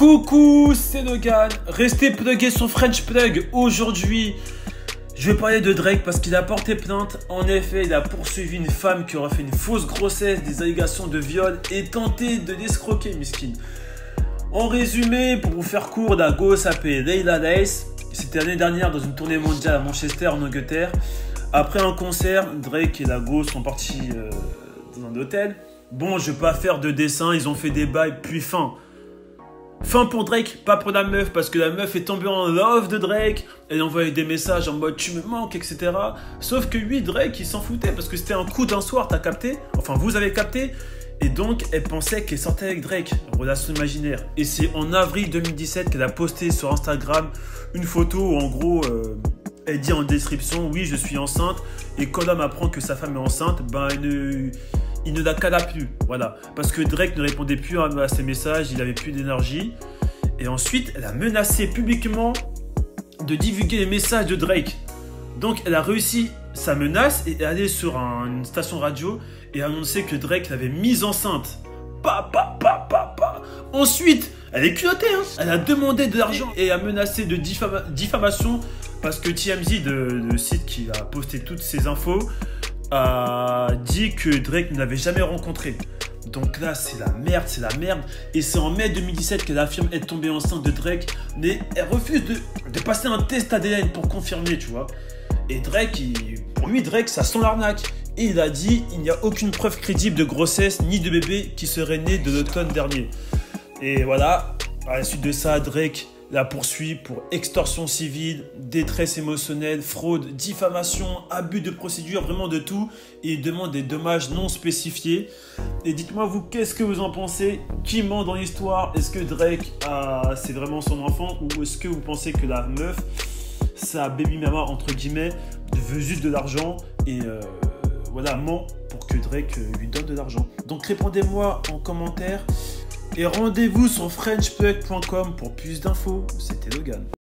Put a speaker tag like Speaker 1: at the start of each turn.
Speaker 1: Coucou, c'est Logan. Restez plugués sur French Plug. Aujourd'hui, je vais parler de Drake parce qu'il a porté plainte. En effet, il a poursuivi une femme qui aurait fait une fausse grossesse, des allégations de viol et tenté de l'escroquer, miskin. En résumé, pour vous faire court, la go s'appelait Layla Lace. C'était l'année dernière dans une tournée mondiale à Manchester, en Angleterre. Après un concert, Drake et la go sont partis dans un hôtel. Bon, je vais pas faire de dessin, ils ont fait des bails, puis fin. Fin pour Drake, pas pour la meuf, parce que la meuf est tombée en love de Drake. Elle envoyait des messages en mode tu me manques, etc. Sauf que lui, Drake, il s'en foutait parce que c'était un coup d'un soir, t'as capté? Enfin, vous avez capté? Et donc, elle pensait qu'elle sortait avec Drake, relation imaginaire. Et c'est en avril 2017 qu'elle a posté sur Instagram une photo où en gros, elle dit en description, oui, je suis enceinte. Et quand l'homme apprend que sa femme est enceinte, ben il ne la cala plus, voilà. Parce que Drake ne répondait plus à ses messages, il n'avait plus d'énergie. Et ensuite, elle a menacé publiquement de divulguer les messages de Drake. Donc, elle a réussi sa menace et est allée sur une station radio et a annoncé que Drake l'avait mise enceinte. Ensuite, elle est culottée, hein. Elle a demandé de l'argent et a menacé de diffamation parce que TMZ, le site qui a posté toutes ces infos, a dit que Drake ne l'avait jamais rencontré. Donc là, c'est la merde. Et c'est en mai 2017 qu'elle affirme être tombée enceinte de Drake, mais elle refuse de passer un test ADN pour confirmer, tu vois. Et Drake, pour lui, Drake, ça sent l'arnaque. Et il a dit, il n'y a aucune preuve crédible de grossesse ni de bébé qui serait né de l'automne dernier. Et voilà, à la suite de ça, Drake la poursuit pour extorsion civile, détresse émotionnelle, fraude, diffamation, abus de procédure, vraiment de tout. Et il demande des dommages non spécifiés. Et dites-moi vous, qu'est-ce que vous en pensez? Qui ment dans l'histoire? Est-ce que Drake, c'est vraiment son enfant? Ou est-ce que vous pensez que la meuf, sa baby mama, entre guillemets, veut juste de l'argent et voilà, ment pour que Drake lui donne de l'argent? Donc répondez-moi en commentaire. Et rendez-vous sur frenchplug.com pour plus d'infos. C'était Logan.